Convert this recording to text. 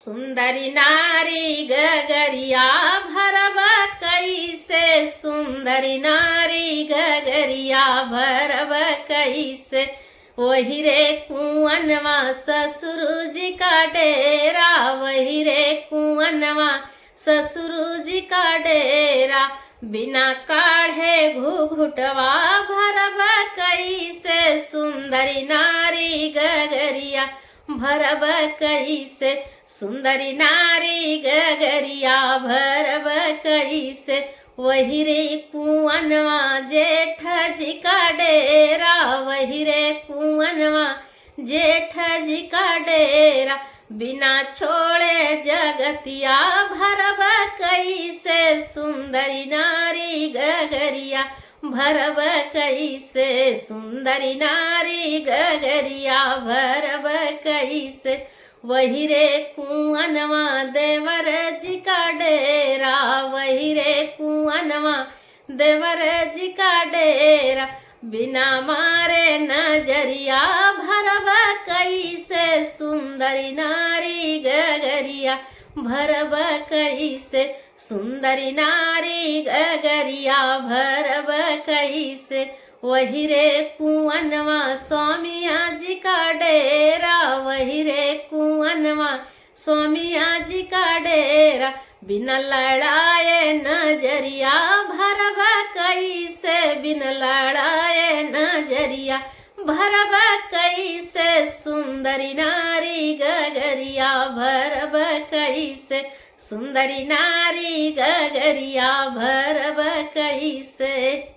सुंदरी नारी गगरिया भरब कैसे, सुंदरी नारी गगरिया भरब कैसे। वही रे कुअनवा ससुर जी का डेरा, वही रे कुअनवा ससुर जी का डेरा। बिना काढ़े घुघुटवा भरब कैसे, सुंदरी नारी गगरिया भरब कैसे। सुंदरी नारी गगरिया भरब कैसे। वही रे कुअनवा जेठ जी का डेरा, वही रे कुअनवा जेठ जी का डेरा। बिना छोड़े जगतिया भरब कैसे, सुंदरी नारी गगरिया भरब कैसे। सुंदरी नारी गगरिया भरब कैसे। वही रे कुअनवा देवर जी का डेरा, वही रे कुअनवा देवर जी का डेरा। बिना मारे नजरिया भरब कैसे, सुंदरी नारी गगरिया भरब कैसे। सुंदरी नारी गगरिया भरब कैसे। वही रे कुअनवा स्वामिया जी का डेरा, वही रे कुअनवा स्वामिया जी का डेरा। बिना लड़ाए नजरिया भरब कैसे, बिना लड़ाए नजरिया भरब कैसे। सुंदरी नारी गगरिया भरब कैसे, सुंदरी नारी गगरिया भरब कैसे।